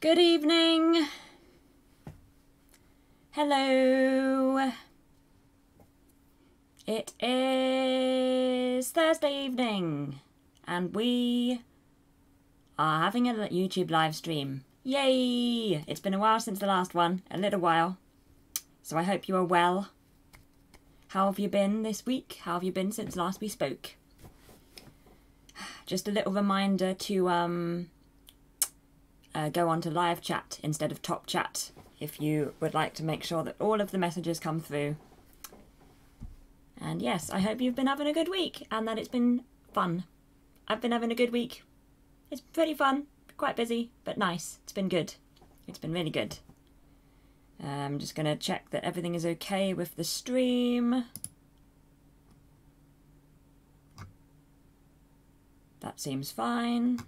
Good evening. Hello. It is Thursday evening and we are having a YouTube live stream. Yay! It's been a while since the last one, a little while. So I hope you are well. How have you been this week? How have you been since last we spoke? Just a little reminder to go on to live chat instead of top chat if you would like to make sure that all of the messages come through. And yes, I hope you've been having a good week and that it's been fun. I've been having a good week. It's pretty fun, quite busy, but nice. It's been good. It's been really good. I'm just going to check that everything is okay with the stream. That seems fine.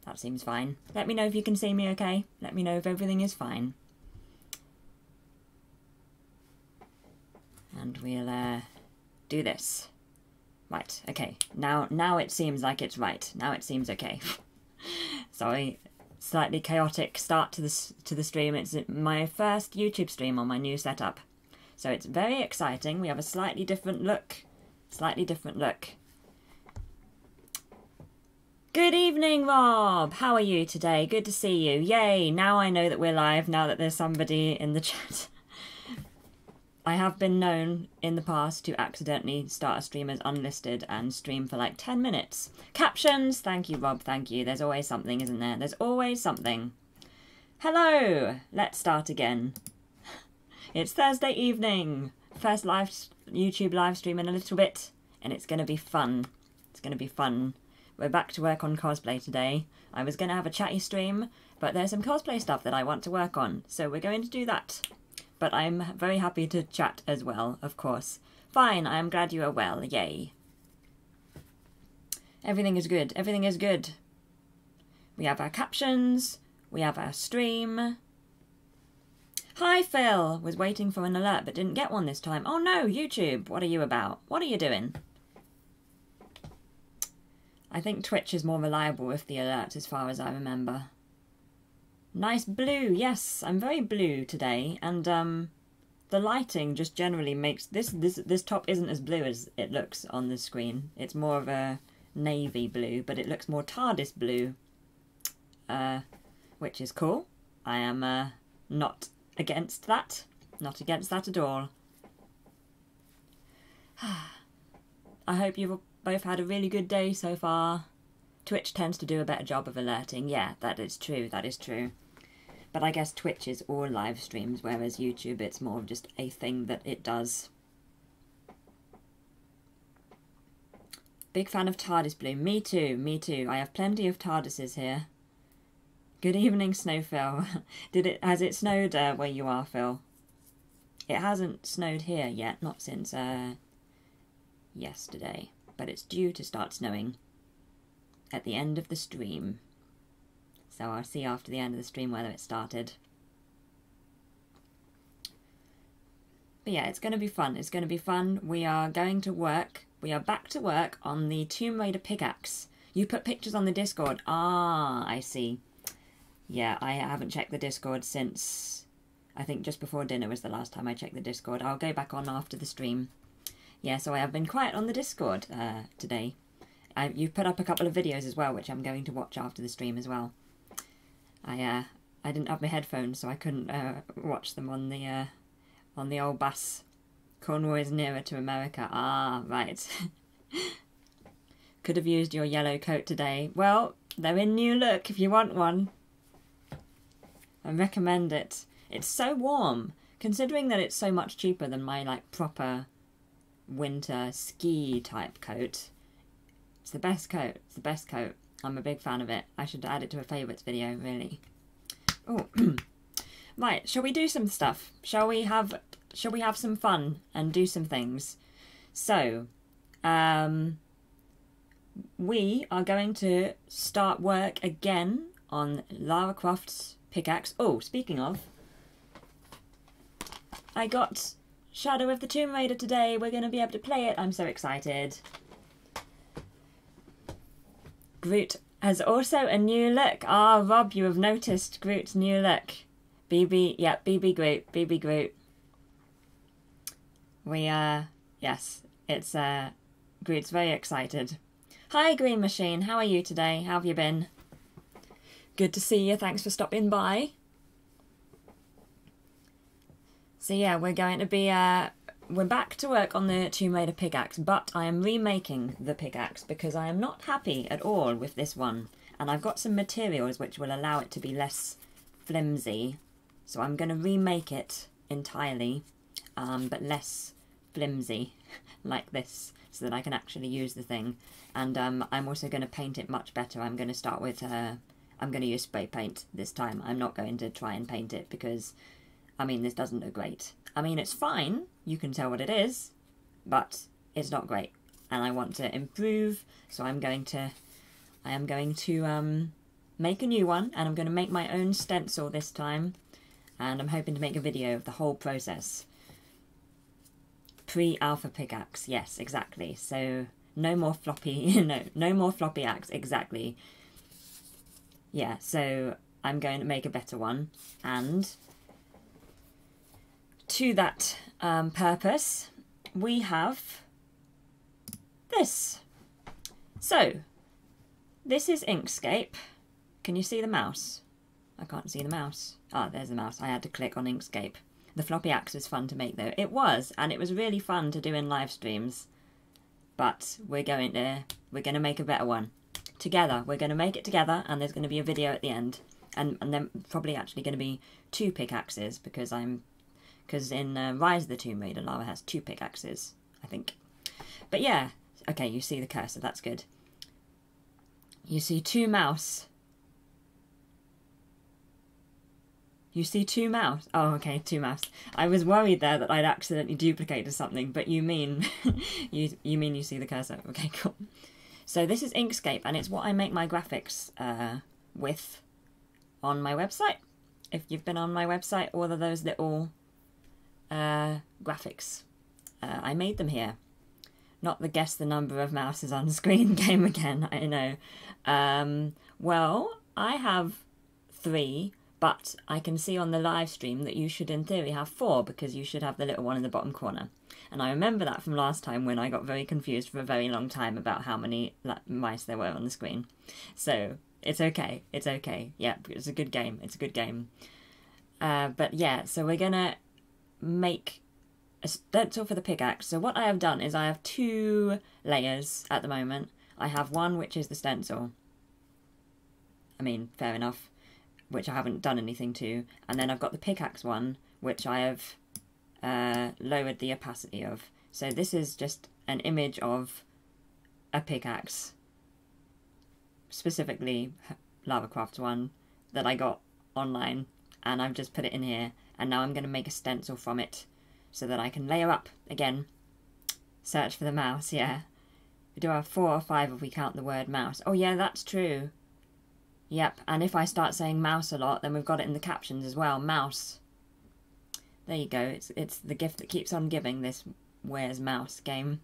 That seems fine. Let me know if you can see me okay. Let me know if everything is fine. And we'll do this. Right, okay. Now it seems like it's right. Now it seems okay. Sorry, slightly chaotic start to the stream. It's my first YouTube stream on my new setup. So it's very exciting. We have a slightly different look. Slightly different look. Good evening, Rob! How are you today? Good to see you. Yay! Now I know that we're live, now that there's somebody in the chat. I have been known in the past to accidentally start a stream as unlisted and stream for like 10 minutes. Captions! Thank you, Rob, thank you. There's always something, isn't there? There's always something. Hello! Let's start again. It's Thursday evening. First live YouTube live stream in a little bit, and it's going to be fun. It's going to be fun. We're back to work on cosplay today. I was going to have a chatty stream, but there's some cosplay stuff that I want to work on, so we're going to do that. But I'm very happy to chat as well, of course. Fine, I am glad you are well, yay. Everything is good, everything is good. We have our captions, we have our stream. Hi Phil, was waiting for an alert but didn't get one this time. Oh no, YouTube, what are you about? What are you doing? I think Twitch is more reliable with the alert as far as I remember. Nice blue, yes, I'm very blue today, and the lighting just generally makes this top isn't as blue as it looks on the screen. It's more of a navy blue, but it looks more TARDIS blue, which is cool. I am not against that, not against that at all. I hope you've both had a really good day so far. Twitch tends to do a better job of alerting. Yeah, that is true, that is true. But I guess Twitch is all live streams, whereas YouTube, it's more of just a thing that it does. Big fan of TARDIS blue. Me too, me too. I have plenty of TARDISes here. Good evening, Snow Phil. Has it snowed where you are, Phil? It hasn't snowed here yet, not since yesterday. But it's due to start snowing at the end of the stream. So I'll see after the end of the stream whether it started. But yeah, it's going to be fun. It's going to be fun. We are going to work. We are back to work on the Tomb Raider pickaxe. You put pictures on the Discord. Ah, I see. Yeah, I haven't checked the Discord since, I think just before dinner was the last time I checked the Discord. I'll go back on after the stream. Yeah, so I have been quiet on the Discord today. You've put up a couple of videos as well, which I'm going to watch after the stream as well. I didn't have my headphones, so I couldn't watch them on the old bus. Cornwall is nearer to America. Ah, right. Could have used your yellow coat today. Well, they're in new look if you want one. I recommend it. It's so warm, considering that it's so much cheaper than my like proper winter ski type coat. It's the best coat. It's the best coat. I'm a big fan of it. I should add it to a favourites video, really. Oh, right. Shall we do some stuff? Shall we have some fun and do some things? So, we are going to start work again on Lara Croft's pickaxe. Oh, speaking of, I got Shadow of the Tomb Raider today. We're going to be able to play it. I'm so excited. Groot has also a new look. Ah, Rob, you have noticed Groot's new look. BB, yeah, BB Groot, BB Groot. Yes, it's, Groot's very excited. Hi, Green Machine, how are you today? How have you been? Good to see you, thanks for stopping by. So yeah, we're going to be, we're back to work on the Tomb Raider pickaxe, but I am remaking the pickaxe because I am not happy at all with this one. And I've got some materials which will allow it to be less flimsy. So I'm going to remake it entirely, but less flimsy, like this, so that I can actually use the thing. And I'm also going to paint it much better. I'm going to start with, I'm going to use spray paint this time. I'm not going to try and paint it because, I mean, this doesn't look great. I mean, it's fine, you can tell what it is, but it's not great. And I want to improve, so I am going to make a new one, and I'm going to make my own stencil this time. And I'm hoping to make a video of the whole process. Pre-alpha pickaxe, yes, exactly. So, no more floppy, no more floppy axe, exactly. Yeah, so I'm going to make a better one, and to that purpose, we have this. So, this is Inkscape. Can you see the mouse? I can't see the mouse. Ah, there's the mouse. I had to click on Inkscape. The floppy axe was fun to make though. It was, and it was really fun to do in live streams. But we're going to make a better one. Together. We're going to make it together, and there's going to be a video at the end. And then probably actually going to be 2 pickaxes, because in Rise of the Tomb Raider, Lara has 2 pickaxes, I think. But yeah, okay, you see the cursor, that's good. You see 2 mouse. You see 2 mouse. Oh, okay, 2 mouse. I was worried there that I'd accidentally duplicated something, but you mean you mean you see the cursor. Okay, cool. So this is Inkscape, and it's what I make my graphics with on my website. If you've been on my website, all of those little graphics, I made them here. Not the guess the number of mouses on screen game again, I know. Well, I have 3, but I can see on the live stream that you should in theory have 4, because you should have the little one in the bottom corner. And I remember that from last time when I got very confused for a very long time about how many mice there were on the screen. So, it's okay, it's okay. Yeah, it's a good game, it's a good game. But yeah, so we're gonna make a stencil for the pickaxe. So what I have done is I have 2 layers at the moment. I have one which is the stencil. I mean, fair enough. Which I haven't done anything to. And then I've got the pickaxe one, which I have lowered the opacity of. So this is just an image of a pickaxe. Specifically Lara Croft's one that I got online. And I've just put it in here. And now I'm going to make a stencil from it so that I can layer up again. Search for the mouse, yeah. We do have 4 or 5 if we count the word mouse. Oh yeah, that's true. Yep, and if I start saying mouse a lot, then we've got it in the captions as well. Mouse. There you go. It's the gift that keeps on giving, this Where's Mouse game.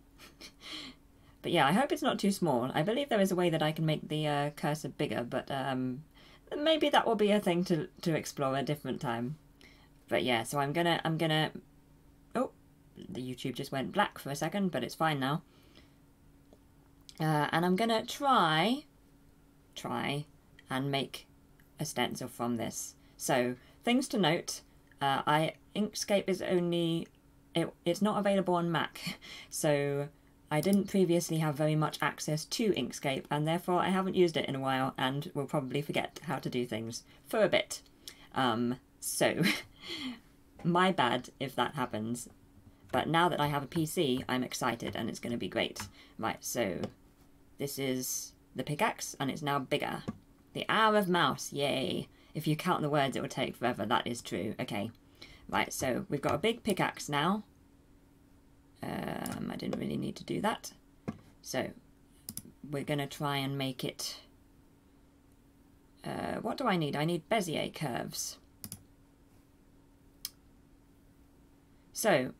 But yeah, I hope it's not too small. I believe there is a way that I can make the cursor bigger, but maybe that will be a thing to explore a different time. But yeah, so I'm gonna... Oh, the YouTube just went black for a second, but it's fine now. And I'm gonna try and make a stencil from this. So, things to note, Inkscape is only... It's not available on Mac, so I didn't previously have very much access to Inkscape, and therefore I haven't used it in a while, and will probably forget how to do things for a bit. So, my bad if that happens. But now that I have a PC, I'm excited, and it's going to be great. Right, so this is the pickaxe, and it's now bigger. The hour of mouse, yay. If you count the words, it will take forever. That is true. Okay. Right, so we've got a big pickaxe now. I didn't really need to do that. So, we're going to try and make it... what do I need? I need Bezier curves. So,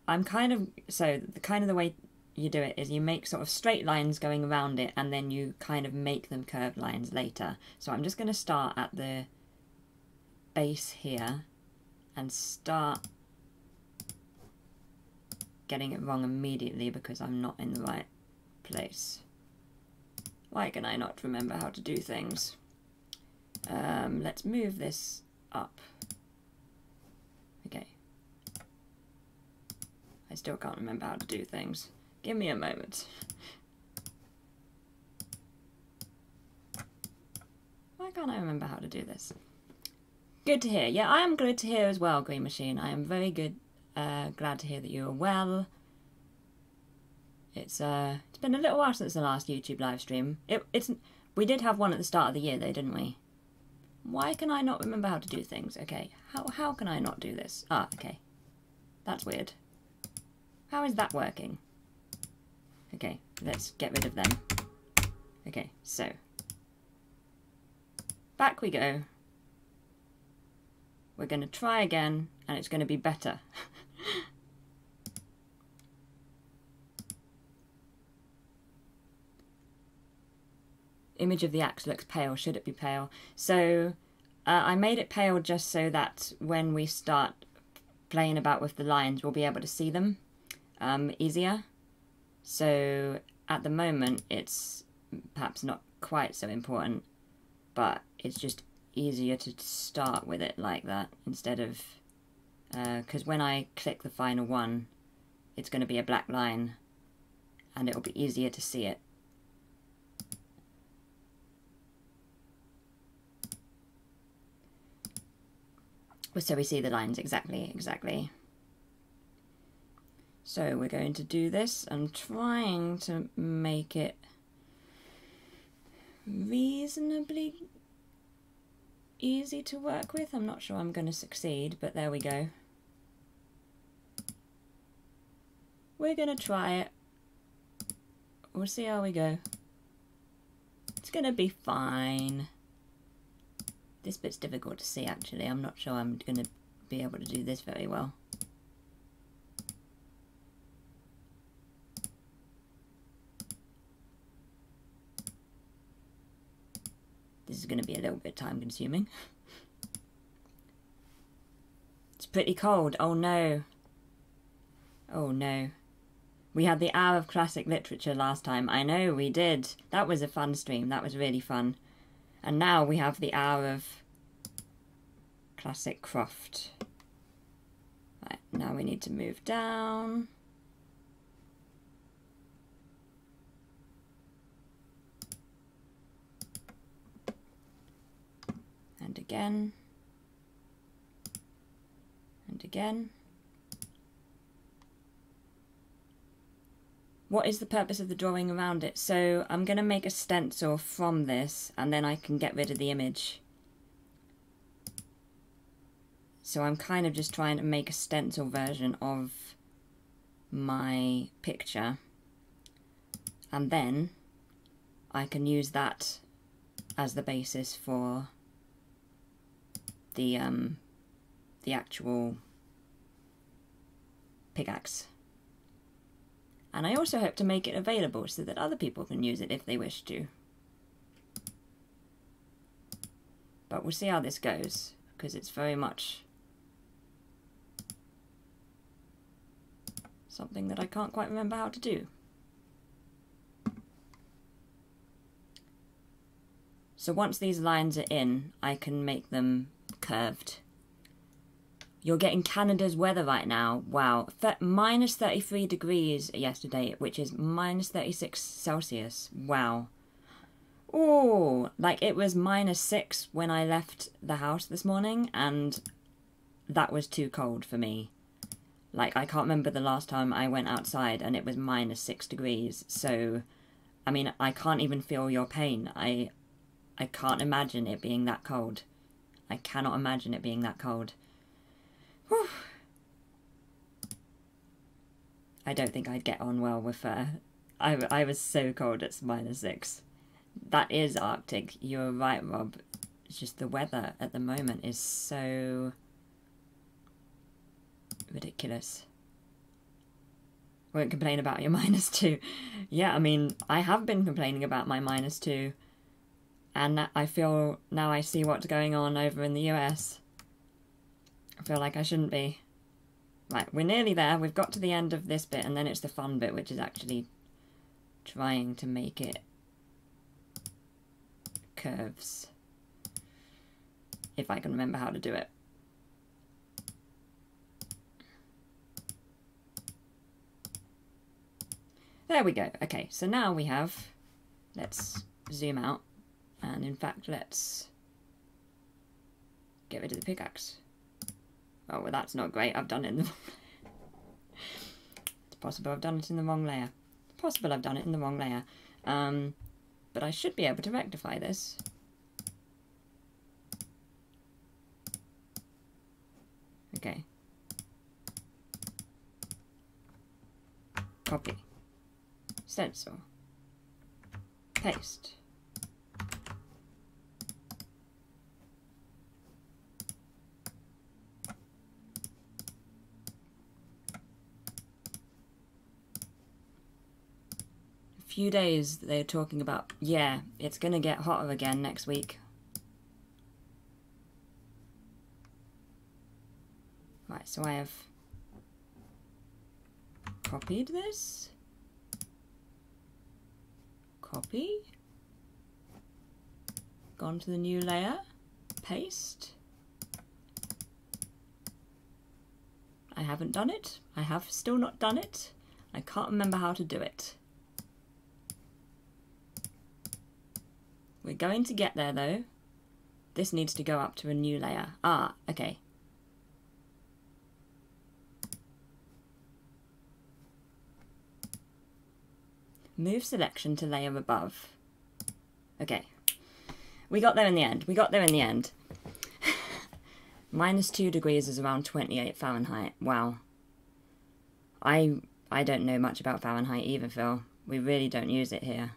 I'm kind of... So, the way you do it is you make sort of straight lines going around it, and then you kind of make them curved lines later. So I'm just going to start at the base here and start getting it wrong immediately because I'm not in the right place. Why can I not remember how to do things? Let's move this up. Okay. I still can't remember how to do things. Give me a moment. Why can't I remember how to do this? Good to hear. Yeah, I am good to hear as well, Green Machine. I am very good. Glad to hear that you are well. It's been a little while since the last YouTube live stream. We did have one at the start of the year though, didn't we? Why can I not remember how to do things? Okay, how can I not do this? Ah, okay. That's weird. How is that working? Okay, let's get rid of them. Okay, so back we go. We're going to try again, and it's going to be better. Image of the axe looks pale. Should it be pale? So I made it pale just so that when we start playing about with the lines, we'll be able to see them easier. So at the moment, it's perhaps not quite so important, but it's just easier to start with it like that instead of because when I click the final one, it's going to be a black line and it'll be easier to see it. So we see the lines exactly. So we're going to do this. I'm trying to make it reasonably easy to work with. I'm not sure I'm going to succeed, but there we go. We're going to try it. We'll see how we go. It's going to be fine. This bit's difficult to see actually. I'm not sure I'm going to be able to do this very well. This is going to be a little bit time consuming. It's pretty cold. Oh no. Oh no. We had the hour of classic literature last time. I know we did. That was a fun stream. That was really fun. And now we have the hour of classic Croft. Right, now we need to move down. And again. And again. What is the purpose of the drawing around it? So I'm going to make a stencil from this and then I can get rid of the image. So I'm kind of just trying to make a stencil version of my picture. And then I can use that as the basis for the actual pickaxe. And I also hope to make it available so that other people can use it if they wish to. But we'll see how this goes, because it's very much something that I can't quite remember how to do. So once these lines are in, I can make them curved. You're getting Canada's weather right now. Wow. Minus 33 degrees yesterday, which is minus 36 Celsius. Wow. Oh, like it was -6 when I left the house this morning, and that was too cold for me. Like, I can't remember the last time I went outside and it was -6 degrees. So, I mean, I can't even feel your pain. I can't imagine it being that cold. I cannot imagine it being that cold. Whew. I don't think I'd get on well with I was so cold it's -6. That is Arctic. You're right, Rob. It's just the weather at the moment is so ridiculous. Won't complain about your -2. Yeah, I mean, I have been complaining about my -2. And I feel, now I see what's going on over in the US. I feel like I shouldn't be. Right, we're nearly there. We've got to the end of this bit, and then it's the fun bit, which is actually trying to make it curves. If I can remember how to do it. There we go. Okay, so now we have, let's zoom out, and in fact, let's get rid of the pickaxe. Oh, well, that's not great. I've done it in the... It's possible I've done it in the wrong layer. It's possible I've done it in the wrong layer. But I should be able to rectify this. Okay. Copy. Stencil. Paste. Few days they're talking about, yeah, it's gonna get hotter again next week. Right, so I have copied this. Copy. Gone to the new layer. Paste. I haven't done it. I have still not done it. I can't remember how to do it. We're going to get there though. This needs to go up to a new layer. Ah, okay. Move selection to layer above. Okay. We got there in the end. We got there in the end. -2 degrees is around 28 Fahrenheit. Wow. I don't know much about Fahrenheit either, Phil. We really don't use it here.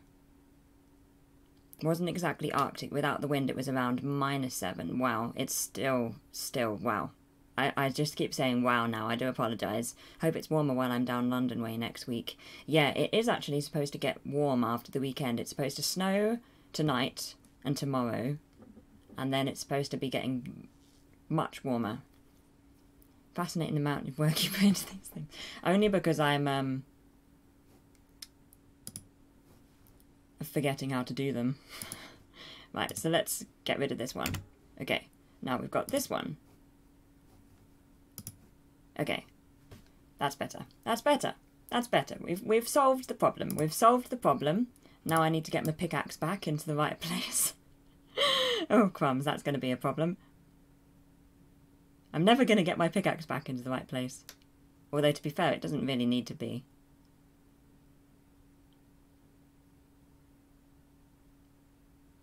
It wasn't exactly Arctic. Without the wind, it was around -7. Wow. It's still, wow. I just keep saying wow now. I do apologise. Hope it's warmer while I'm down London way next week. Yeah, it is actually supposed to get warm after the weekend. It's supposed to snow tonight and tomorrow. And then it's supposed to be getting much warmer. Fascinating the amount of work you put into these things. Only because I'm forgetting how to do them. Right, so let's get rid of this one. Okay, now we've got this one. Okay, that's better. That's better. That's better. We've solved the problem. We've solved the problem. Now I need to get my pickaxe back into the right place. Oh, crumbs, that's going to be a problem. I'm never going to get my pickaxe back into the right place. Although, to be fair, it doesn't really need to be.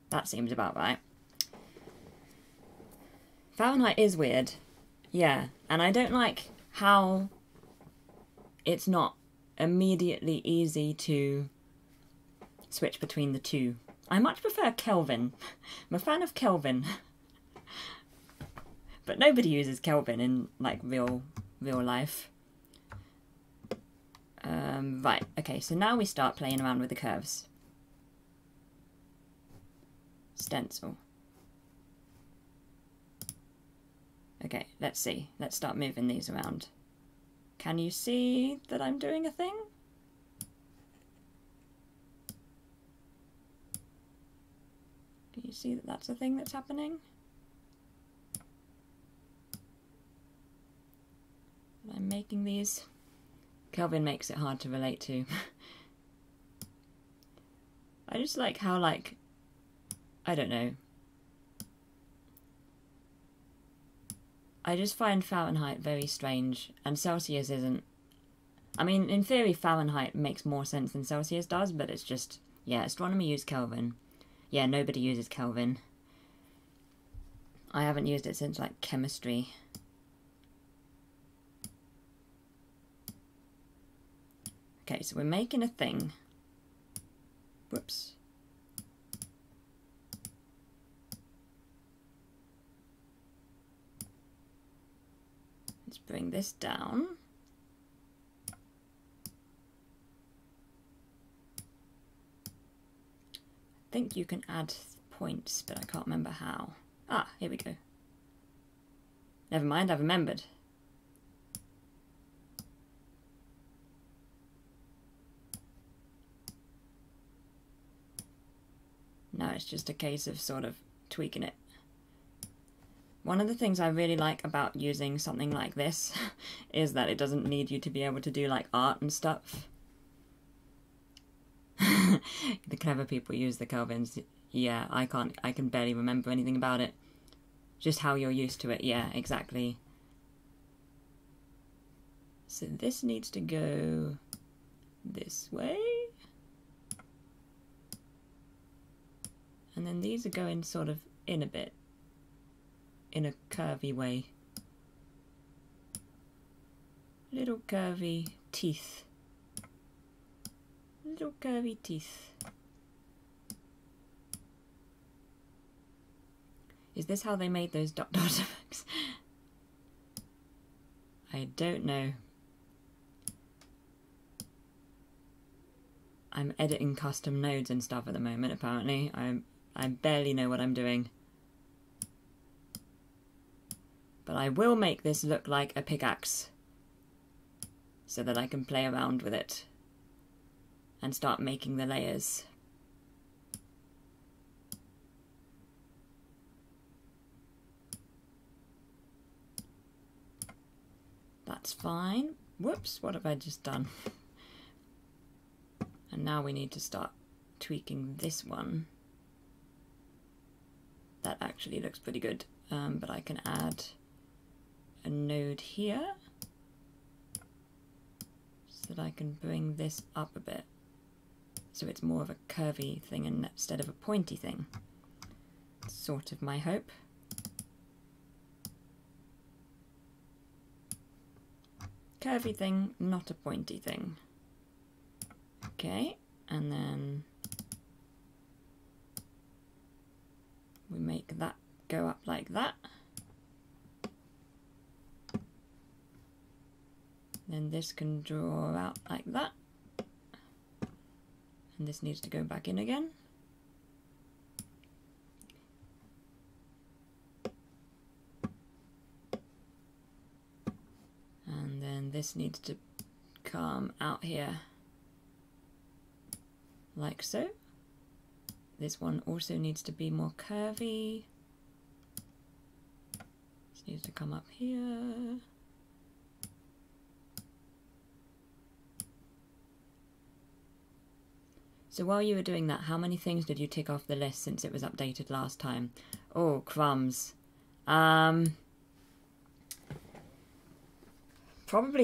That seems about right. Fahrenheit is weird. Yeah, and I don't like how it's not immediately easy to switch between the two. I much prefer Kelvin. I'm a fan of Kelvin. But nobody uses Kelvin in, like, real life. Right, okay, so now we start playing around with the curves. Stencil. Okay, let's see. Let's start moving these around. Can you see that I'm doing a thing? Can you see that that's a thing that's happening? I'm making these. Kelvin makes it hard to relate to. I just like how, like, I don't know. I just find Fahrenheit very strange, and Celsius isn't. I mean, in theory, Fahrenheit makes more sense than Celsius does, but it's just, yeah, astronomy use Kelvin. Yeah, nobody uses Kelvin. I haven't used it since, like, chemistry. Okay, so we're making a thing. Whoops. Let's bring this down. think you can add points, but I can't remember how. Ah, here we go. Never mind, I've remembered. Now it's just a case of sort of tweaking it. One of the things I really like about using something like this is that it doesn't need you to be able to do like art and stuff. The clever people use the Kelvins. Yeah, I can barely remember anything about it. Just how you're used to it. Yeah, exactly. So this needs to go this way. And then these are going sort of in a bit. In a curvy way. Little curvy teeth. Little curvy teeth. Is this how they made those dot dot effects? I don't know. I'm editing custom nodes and stuff at the moment, apparently. I barely know what I'm doing. But I will make this look like a pickaxe so that I can play around with it and start making the layers. That's fine. Whoops, what have I just done? And now we need to start tweaking this one. That actually looks pretty good, but I can add a node here so that I can bring this up a bit so it's more of a curvy thing instead of a pointy thing. Sort of my hope. Curvy thing, not a pointy thing. Okay, and then we make that go up like that. Then this can draw out like that. And this needs to go back in again. And then this needs to come out here like so. This one also needs to be more curvy. This needs to come up here. So while you were doing that, how many things did you tick off the list since it was updated last time? Oh, crumbs. Probably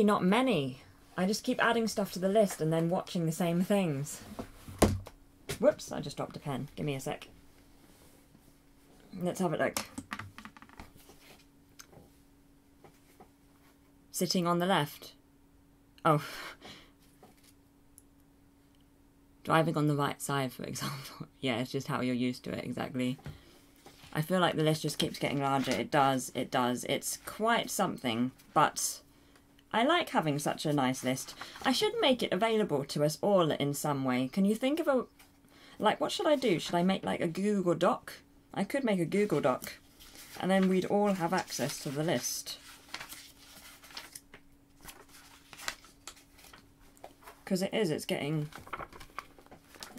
not many. I just keep adding stuff to the list and then watching the same things. Whoops, I just dropped a pen. Give me a sec. Let's have a look. Sitting on the left. Oh. Driving on the right side, for example. Yeah, it's just how you're used to it, exactly. I feel like the list just keeps getting larger. It does, it does. It's quite something, but I like having such a nice list. I should make it available to us all in some way. Can you think of a... Like, what should I do? Should I make, like, a Google Doc? I could make a Google Doc. And then we'd all have access to the list. Because it's getting...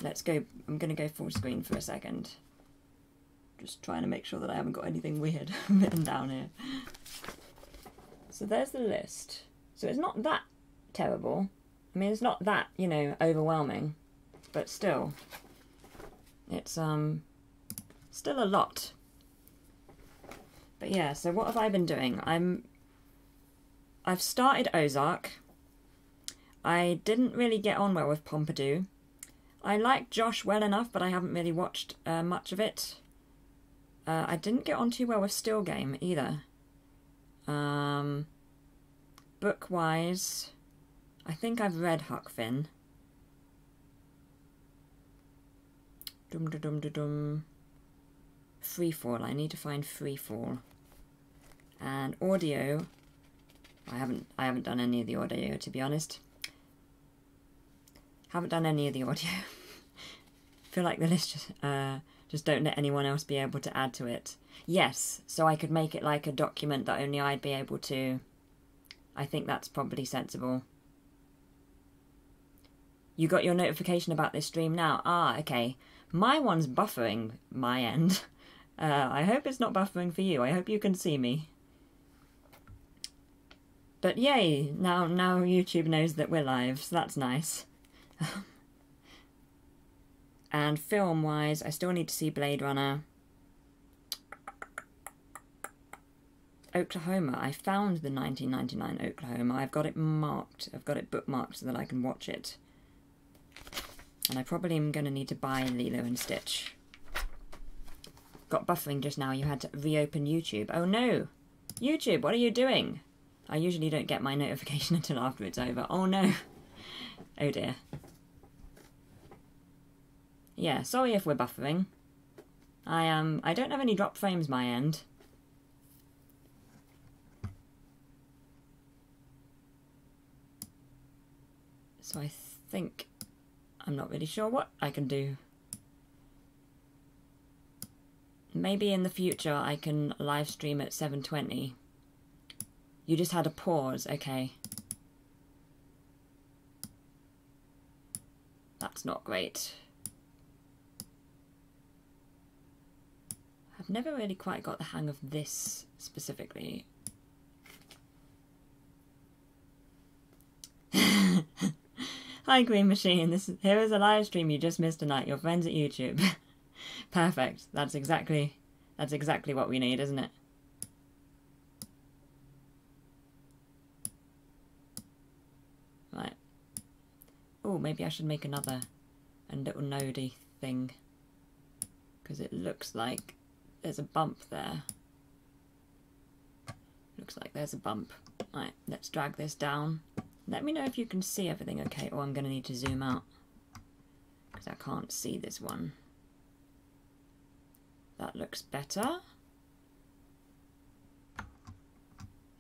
Let's go... I'm going to go full screen for a second. Just trying to make sure that I haven't got anything weird written down here. So there's the list. So it's not that terrible. I mean, it's not that, you know, overwhelming. But still... It's still a lot. But yeah, so what have I been doing? I've started Ozark. I didn't really get on well with Pompidou. I like Josh well enough, but I haven't really watched much of it. I didn't get on too well with Still Game either. Book-wise, I think I've read Huck Finn. Freefall. I need to find Freefall. And audio. I haven't done any of the audio, to be honest. Haven't done any of the audio. feel like the list just don't let anyone else be able to add to it. Yes, so I could make it like a document that only I'd be able to. I think that's probably sensible. You got your notification about this stream now? Ah, okay. My one's buffering my end. I hope it's not buffering for you. I hope you can see me. But yay, now YouTube knows that we're live, so that's nice. And film-wise, I still need to see Blade Runner. Oklahoma. I found the 1999 Oklahoma. I've got it marked. I've got it bookmarked so that I can watch it. And I probably am going to need to buy Lilo and Stitch. Got buffering just now. You had to reopen YouTube. Oh no! YouTube, what are you doing? I usually don't get my notification until after it's over. Oh no! Oh dear. Yeah, sorry if we're buffering. I don't have any drop frames my end. So I think I'm not really sure what I can do. Maybe in the future I can live stream at 720. You just had a pause, okay. That's not great. I've never really quite got the hang of this specifically. Hi Green Machine, here is a live stream you just missed tonight. Your friends at YouTube. Perfect. That's exactly what we need, isn't it? Right. Oh, maybe I should make a little nodey thing. Because it looks like there's a bump there. Looks like there's a bump. Right, let's drag this down. Let me know if you can see everything okay, or I'm going to need to zoom out. Because I can't see this one. That looks better.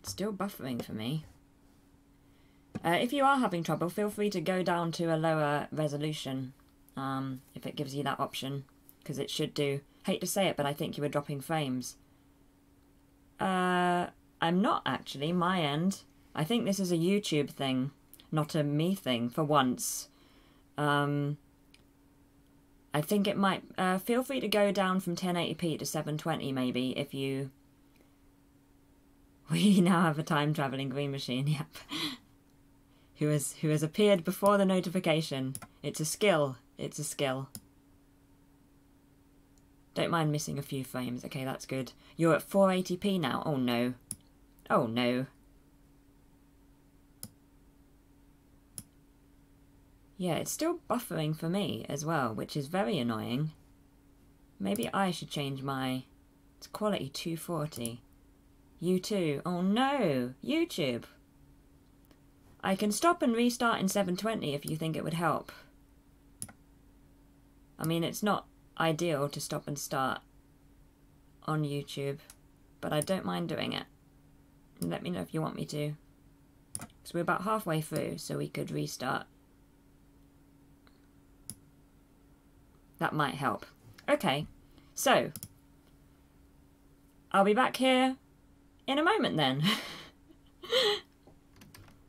It's still buffering for me. If you are having trouble, feel free to go down to a lower resolution. If it gives you that option. Because it should do. Hate to say it, but I think you were dropping frames. I'm not actually, my end. I think this is a YouTube thing, not a me thing, for once. I think it might... feel free to go down from 1080p to 720 maybe, if you... We now have a time-travelling green machine, yep. who has appeared before the notification. It's a skill. It's a skill. Don't mind missing a few frames. Okay, that's good. You're at 480p now. Oh no. Oh no. Yeah, it's still buffering for me as well, which is very annoying. Maybe I should change my... It's quality 240. You too. Oh no! YouTube! I can stop and restart in 720 if you think it would help. I mean, it's not ideal to stop and start on YouTube, but I don't mind doing it. Let me know if you want me to. So we're about halfway through, so we could restart. That might help. Okay, so I'll be back here in a moment then.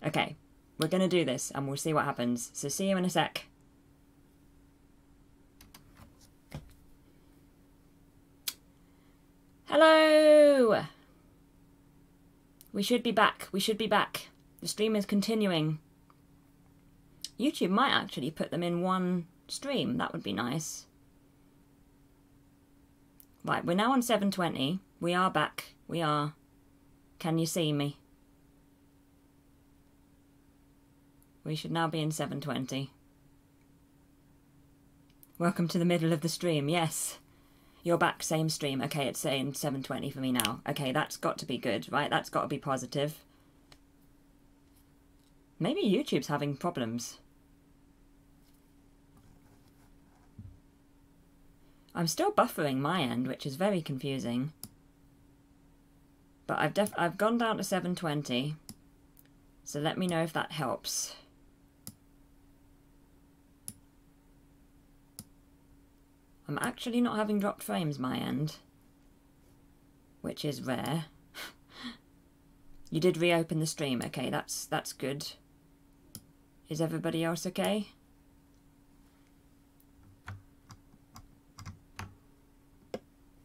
Okay, we're going to do this and we'll see what happens. So see you in a sec. Hello! We should be back. We should be back. The stream is continuing. YouTube might actually put them in one stream. That would be nice. Right, we're now on 720. We are back. We are. Can you see me? We should now be in 720. Welcome to the middle of the stream. Yes. You're back, same stream. Okay, it's saying 720 for me now. Okay, that's got to be good, right? That's got to be positive. Maybe YouTube's having problems. I'm still buffering my end, which is very confusing. But I've gone down to 720. So let me know if that helps. I'm actually not having dropped frames my end, which is rare. You did reopen the stream. Okay, that's good. Is everybody else okay?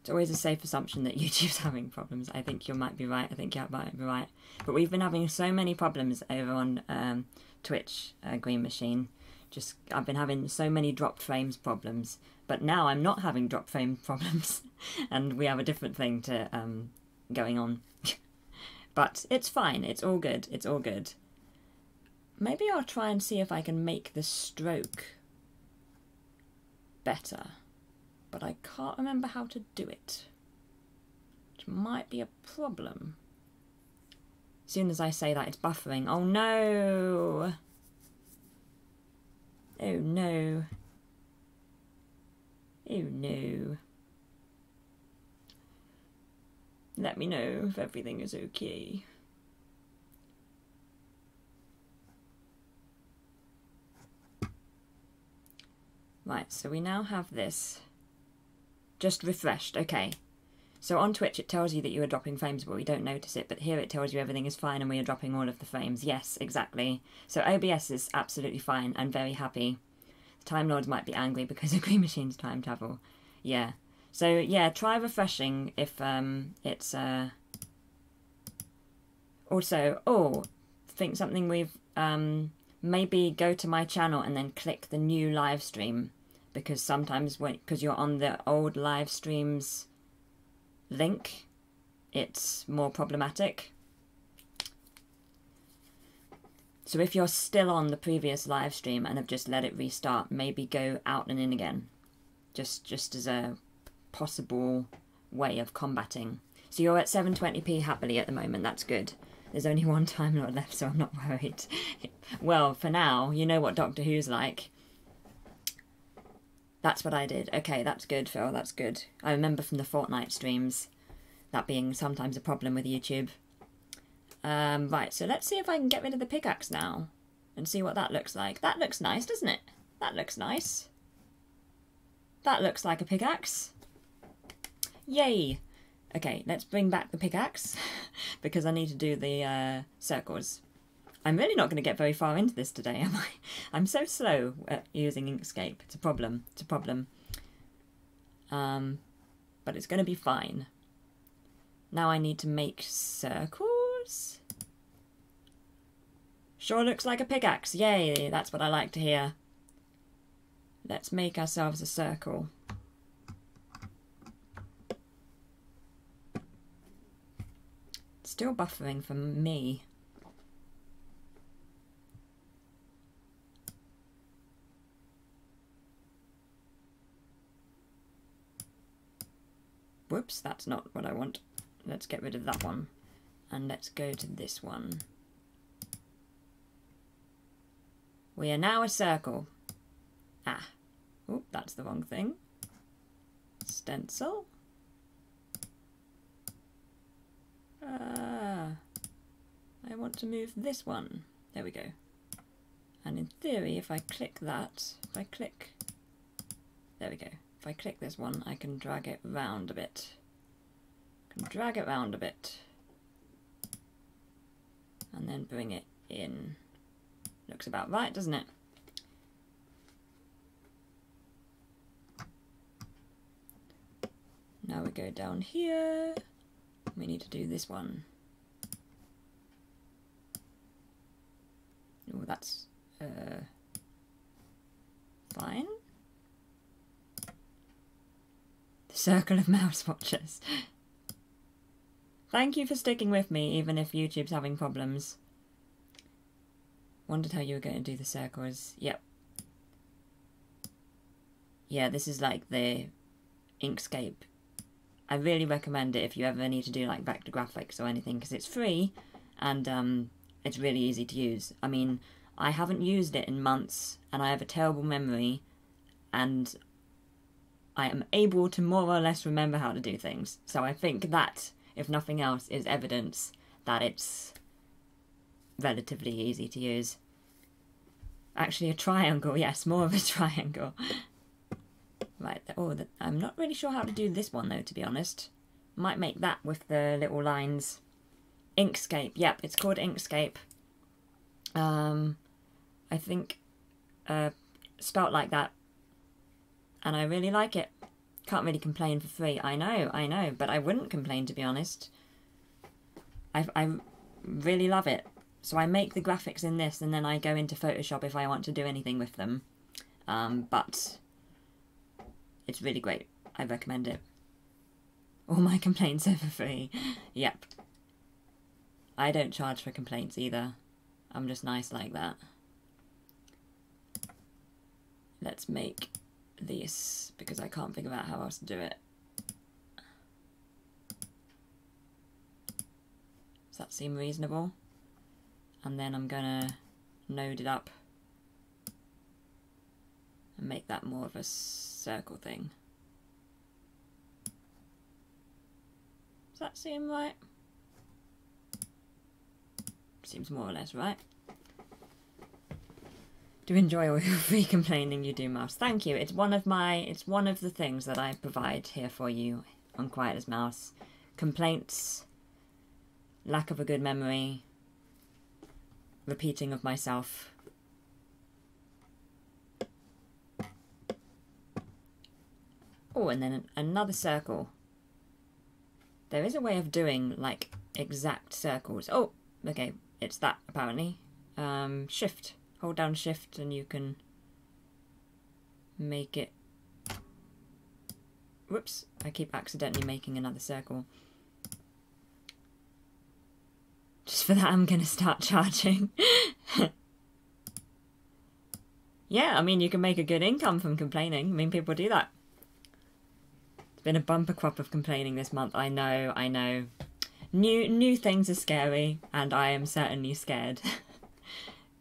It's always a safe assumption that YouTube's having problems. I think you might be right. I think you might be right. But we've been having so many problems over on Twitch, Green Machine. I've been having so many dropped frames problems. But now I'm not having drop frame problems. And we have a different thing to going on. But it's fine. It's all good. It's all good. Maybe I'll try and see if I can make the stroke better. But I can't remember how to do it, which might be a problem. As soon as I say that, it's buffering. Oh no! Oh no. Oh no. Let me know if everything is okay. Right, so we now have this. Just refreshed, okay. So on Twitch it tells you that you are dropping frames but we don't notice it, but here it tells you everything is fine and we are dropping all of the frames. Yes, exactly. So OBS is absolutely fine. I'm very happy. The Time Lords might be angry because of Green Machine's time travel. Yeah. So yeah, try refreshing if it's also, oh, think something we've maybe go to my channel and then click the new live stream. Because sometimes because you're on the old live streams link, it's more problematic. So if you're still on the previous live stream and have just let it restart, maybe go out and in again. Just as a possible way of combating. So you're at 720p happily at the moment, that's good. There's only one Time Lord left, so I'm not worried. Well, for now, you know what Doctor Who's like. That's what I did. Okay, that's good, Phil, that's good. I remember from the Fortnite streams, that being sometimes a problem with YouTube. Right, so let's see if I can get rid of the pickaxe now, and see what that looks like. That looks nice, doesn't it? That looks nice. That looks like a pickaxe. Yay! Okay, let's bring back the pickaxe, because I need to do the circles. I'm really not going to get very far into this today, am I? I'm so slow at using Inkscape. It's a problem. It's a problem. But it's going to be fine. Now I need to make circles. Sure looks like a pickaxe. Yay, that's what I like to hear. Let's make ourselves a circle. Still buffering for me. Whoops, that's not what I want. Let's get rid of that one. And let's go to this one. We are now a circle. Ah. Oop, that's the wrong thing. Stencil. I want to move this one. There we go. And in theory, if I click that, there we go. If I click this one, I can drag it round a bit. And then bring it in. Looks about right, doesn't it? Now we go down here. We need to do this one. Oh, that's fine. The circle of mouse watchers. Thank you for sticking with me, even if YouTube's having problems. Wondered how you were going to do the circles. Yep. Yeah, this is like the Inkscape. I really recommend it if you ever need to do like vector graphics or anything, because it's free and it's really easy to use. I mean, I haven't used it in months and I have a terrible memory and I am able to more or less remember how to do things. So I think that, if nothing else, is evidence that it's relatively easy to use. Actually, a triangle, yes, more of a triangle. Right, oh, I'm not really sure how to do this one though, to be honest. Might make that with the little lines. Inkscape, yep, it's called Inkscape. I think spelt like that. And I really like it. Can't really complain for free. I know, but I wouldn't complain, to be honest. I really love it. So I make the graphics in this and then I go into Photoshop if I want to do anything with them. But it's really great. I recommend it. All my complaints are for free. Yep. I don't charge for complaints either. I'm just nice like that. Let's make this, because I can't figure out how else to do it. Does that seem reasonable? And then I'm gonna node it up and make that more of a circle thing. Does that seem right? Seems more or less right. Do enjoy all your free complaining, you do, Mouse. Thank you. It's one of the things that I provide here for you on Quiet as Mouse. Complaints, lack of a good memory, repeating of myself. Oh, and then another circle. There is a way of doing, like, exact circles. Oh, okay, it's that, apparently. Shift. Hold down Shift and you can make it... Whoops, I keep accidentally making another circle. Just for that, I'm going to start charging. Yeah, I mean, you can make a good income from complaining. I mean, people do that. It's been a bumper crop of complaining this month. I know. New things are scary, and I am certainly scared.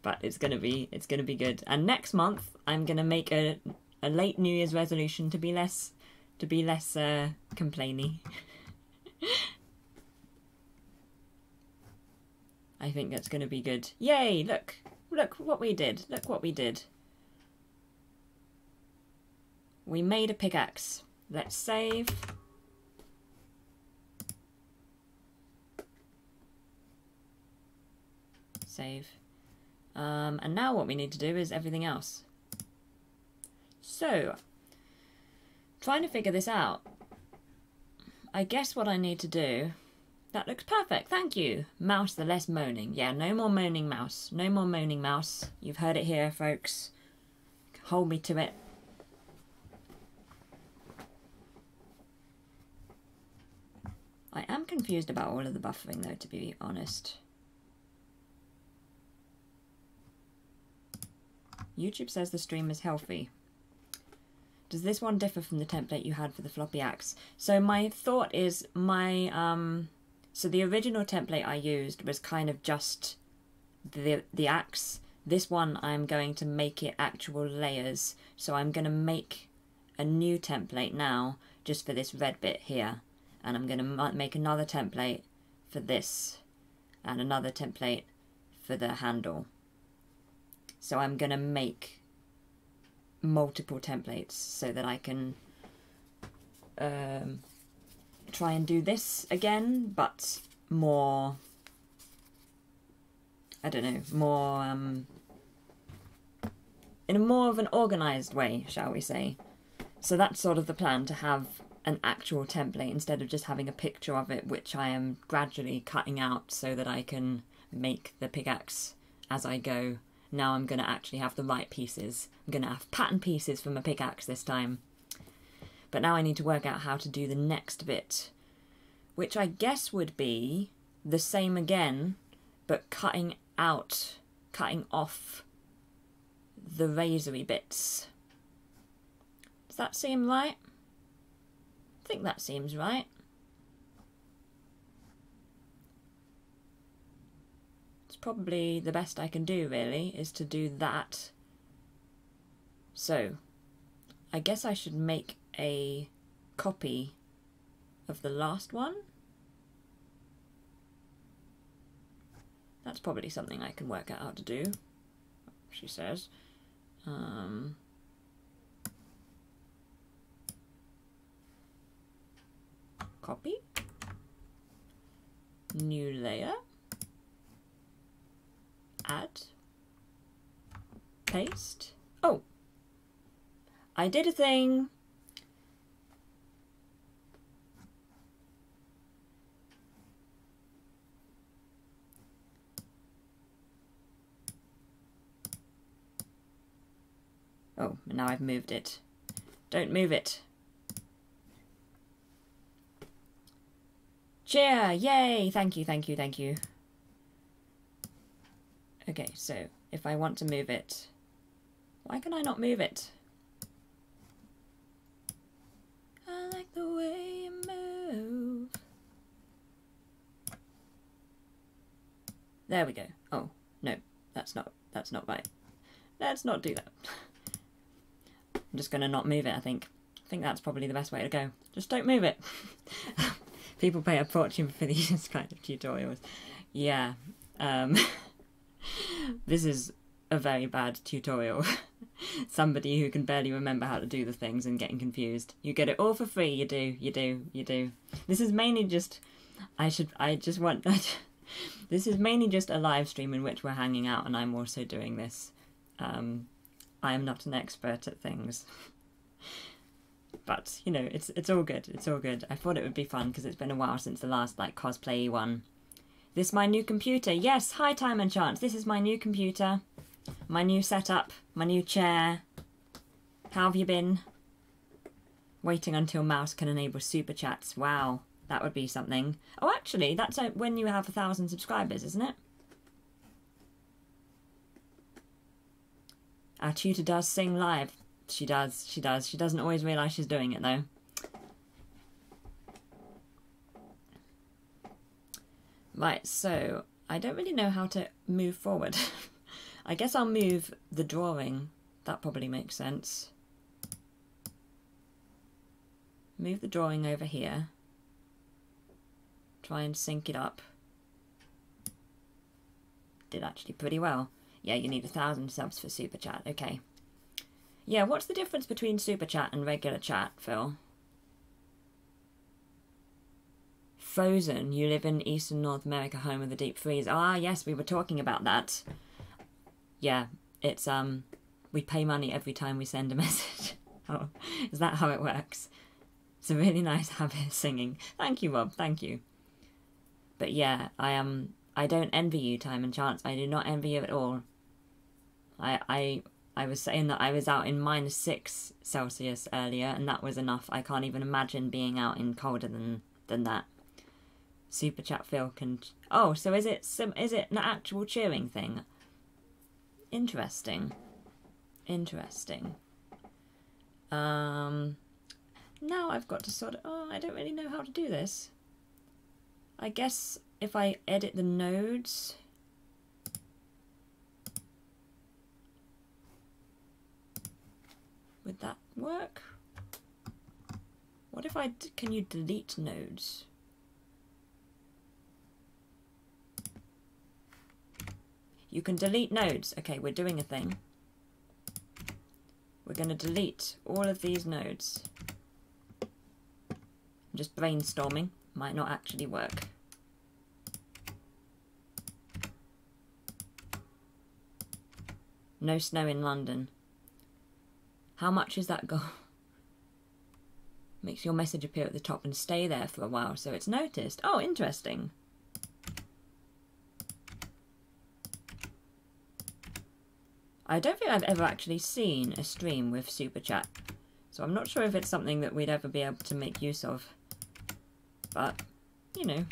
But it's gonna be good. And next month, I'm gonna make a late New Year's resolution to be less complainy. I think that's gonna be good. Yay! Look what we did. Look what we did. We made a pickaxe. Let's save. Save. And now what we need to do is everything else. So, trying to figure this out. I guess what I need to do... That looks perfect, thank you. Mouse, the less moaning. Yeah, no more moaning, Mouse. No more moaning, Mouse. You've heard it here, folks. Hold me to it. I am confused about all of the buffering, though, to be honest. YouTube says the stream is healthy. Does this one differ from the template you had for the floppy axe? So my thought is so the original template I used was kind of just the axe. This one I'm going to make it actual layers. So I'm going to make a new template now just for this red bit here. And I'm going to make another template for this and another template for the handle. So I'm going to make multiple templates so that I can try and do this again, but more, I don't know, more, in a more of an organised way, shall we say. So that's sort of the plan, to have an actual template instead of just having a picture of it, which I am gradually cutting out so that I can make the pickaxe as I go. Now I'm going to actually have the right pieces. I'm going to have pattern pieces from a pickaxe this time. But now I need to work out how to do the next bit, which I guess would be the same again, but cutting off the razory bits. Does that seem right? I think that seems right. It's probably the best I can do, really, is to do that. So, I guess I should make a copy of the last one. That's probably something I can work out how to do, she says. Copy. New layer. Add. Paste. Oh! I did a thing! Oh, now I've moved it. Don't move it. Cheer! Yay! Thank you, thank you, thank you. Okay, so if I want to move it, why can I not move it? I like the way you move. There we go. Oh, no, that's not right. Let's not do that. I'm just gonna not move it, I think. I think that's probably the best way to go. Just don't move it. People pay a fortune for these kind of tutorials. Yeah. This is a very bad tutorial. Somebody who can barely remember how to do the things and getting confused. You get it all for free, you do. This is mainly just... This is mainly just a live stream in which we're hanging out and I'm also doing this. I am not an expert at things. But, you know, it's all good, it's all good. I thought it would be fun because it's been a while since the last, like, cosplay one. This my new computer. Yes, hi Time and Chance. This is my new computer. My new setup. My new chair. How have you been? Waiting until Mouse can enable super chats. Wow, that would be something. Oh, actually, that's when you have 1,000 subscribers, isn't it? Our tutor does sing live. She does. She doesn't always realise she's doing it, though. Right, so I don't really know how to move forward. I guess I'll move the drawing. That probably makes sense. Move the drawing over here. Try and sync it up. Did actually pretty well. Yeah, you need 1,000 subs for Super Chat. Okay. Yeah, what's the difference between Super Chat and regular chat, Phil? Frozen, you live in Eastern North America, home of the deep freeze. Ah, yes, we were talking about that. Yeah, it's, we pay money every time we send a message. Oh, is that how it works? It's a really nice habit, singing. Thank you, Rob, thank you. But yeah, I don't envy you, Time and Chance. I do not envy you at all. I was saying that I was out in -6 Celsius earlier, and that was enough. I can't even imagine being out in colder than that. Super Chat Phil can... Oh, so is it an actual cheering thing? Interesting. Interesting. Now I've got to sort of... Oh, I don't really know how to do this. I guess if I edit the nodes... Would that work? What if can you delete nodes? You can delete nodes. Okay, we're doing a thing. We're going to delete all of these nodes. I'm just brainstorming. Might not actually work. No snow in London. How much is that goal? Makes your message appear at the top and stay there for a while so it's noticed. Oh, interesting. I don't think I've ever actually seen a stream with Super Chat, so I'm not sure if it's something that we'd ever be able to make use of. But, you know.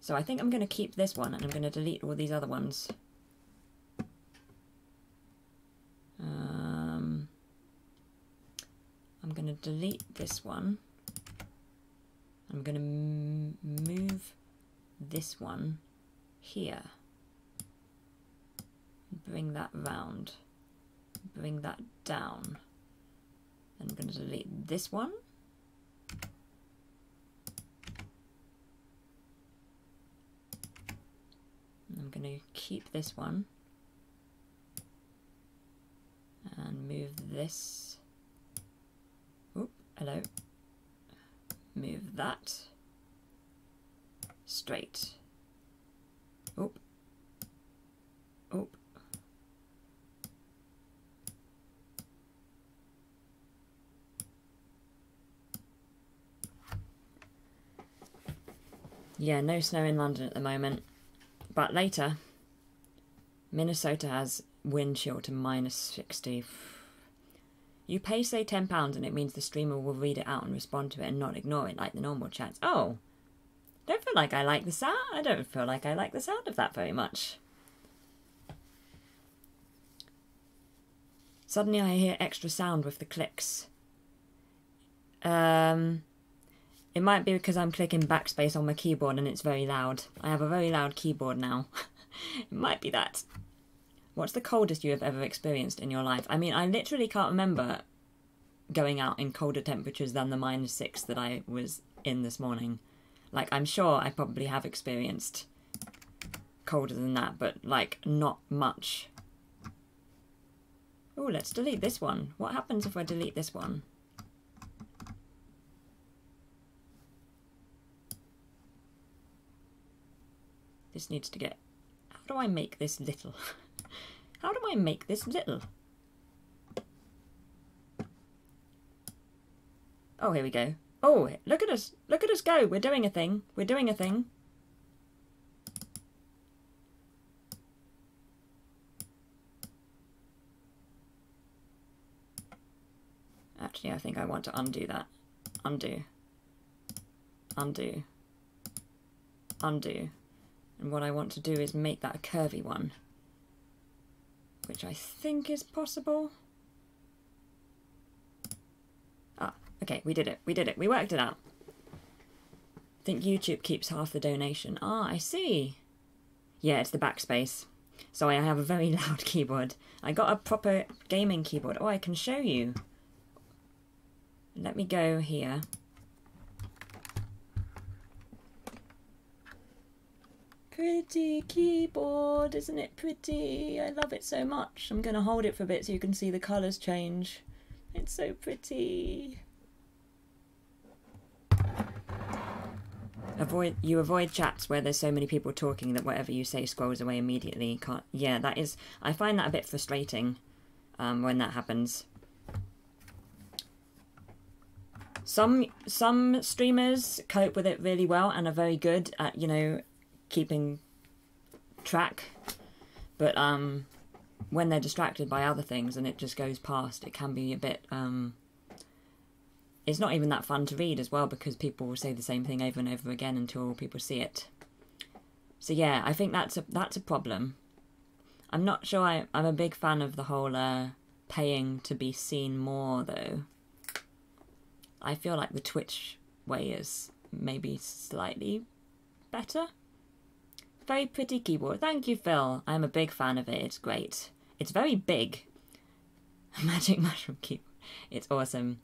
So I think I'm going to keep this one and I'm going to delete all these other ones. I'm going to delete this one. I'm going to move this one here. Bring that round. Bring that down. Then I'm going to delete this one. I'm going to keep this one. And move this. Oop, hello. Move that. Straight. Oop. Oop. Yeah, no snow in London at the moment. But later, Minnesota has wind chill to -60. You pay, say, £10 and it means the streamer will read it out and respond to it and not ignore it like the normal chats. Oh, don't feel like I like the sound. I don't feel like I like the sound of that very much. Suddenly I hear extra sound with the clicks. It might be because I'm clicking backspace on my keyboard and it's very loud. I have a very loud keyboard now. It might be that. What's the coldest you have ever experienced in your life? I mean, I literally can't remember going out in colder temperatures than the -6 that I was in this morning. Like, I'm sure I probably have experienced colder than that, but, like, not much. Oh, let's delete this one. What happens if I delete this one? This needs to get... How do I make this little? How do I make this little? Oh, here we go. Oh, look at us. Look at us go. We're doing a thing. We're doing a thing. Actually, I think I want to undo that. Undo. Undo. Undo. And what I want to do is make that a curvy one, which I think is possible. Ah, okay, we did it. We did it. We worked it out. I think YouTube keeps half the donation. Ah, I see. Yeah, it's the backspace. So I have a very loud keyboard. I got a proper gaming keyboard. Oh, I can show you. Let me go here. Pretty keyboard, isn't it pretty? I love it so much. I'm going to hold it for a bit so you can see the colours change. It's so pretty. You avoid chats where there's so many people talking that whatever you say scrolls away immediately. Can't. Yeah, that is... I find that a bit frustrating when that happens. Some streamers cope with it really well and are very good at, you know, keeping track, but when they're distracted by other things and it just goes past, it can be a bit it's not even that fun to read as well, because people will say the same thing over and over again until people see it. So yeah, I think that's a problem. I'm not sure I'm a big fan of the whole paying to be seen more though. I feel like the Twitch way is maybe slightly better. Very pretty keyboard. Thank you, Phil. I'm a big fan of it. It's great. It's very big. Magic mushroom keyboard. It's awesome.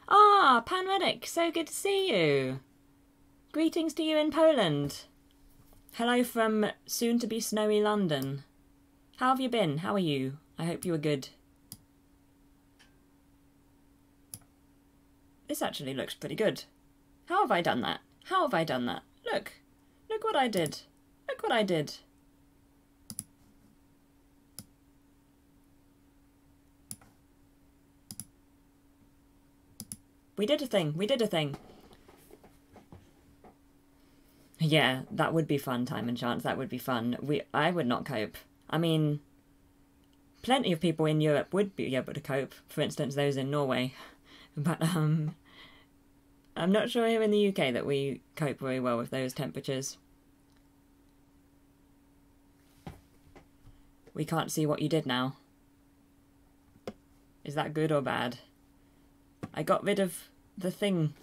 Ah, Panredic. So good to see you. Greetings to you in Poland. Hello from soon-to-be snowy London. How have you been? How are you? I hope you are good. This actually looks pretty good. How have I done that? How have I done that? Look. Look what I did. Look what I did. We did a thing. We did a thing. Yeah, that would be fun, Time and Chance. That would be fun. I would not cope. I mean, plenty of people in Europe would be able to cope. For instance, those in Norway. But I'm not sure here in the UK that we cope very well with those temperatures. We can't see what you did now. Is that good or bad? I got rid of the thing.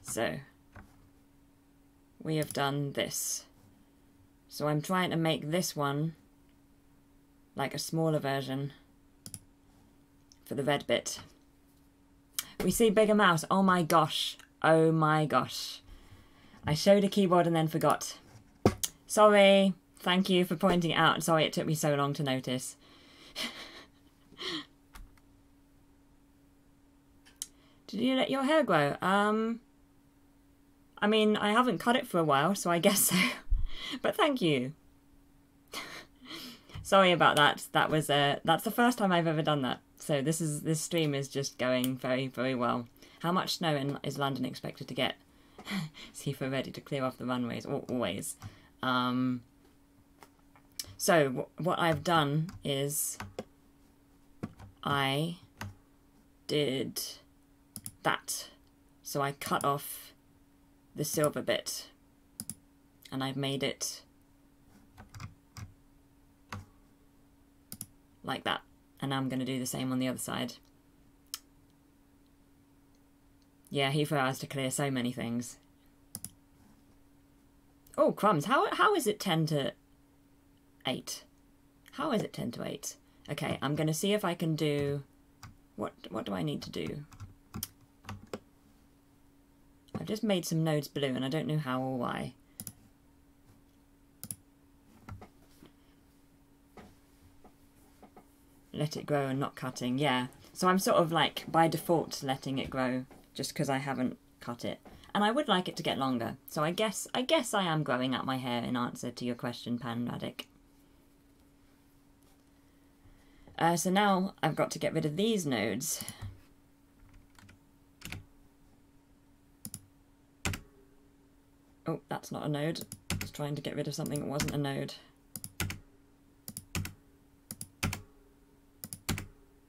So, we have done this. So I'm trying to make this one like a smaller version for the red bit. We see bigger mouse. Oh my gosh. Oh my gosh. I showed a keyboard and then forgot. Sorry. Thank you for pointing it out. Sorry it took me so long to notice. Did you let your hair grow? I mean, I haven't cut it for a while, so I guess so. But thank you. Sorry about that. That was that's the first time I've ever done that. So this stream is just going very, very well. How much snow is London expected to get? See if we're ready to clear off the runways. Always. So what I've done is I did that. So I cut off the silver bit and I've made it like that. And I'm going to do the same on the other side. Yeah, Heathrow has to clear so many things. Oh, crumbs. How is it 10 to 8? How is it 10 to 8? Okay, I'm going to see if I can do... What do I need to do? I've just made some nodes blue and I don't know how or why. Let it grow and not cutting, yeah. So I'm sort of like by default letting it grow just because I haven't cut it. And I would like it to get longer. So I guess I am growing out my hair in answer to your question, Pan Radic. So now I've got to get rid of these nodes. Oh, that's not a node. I was trying to get rid of something that wasn't a node.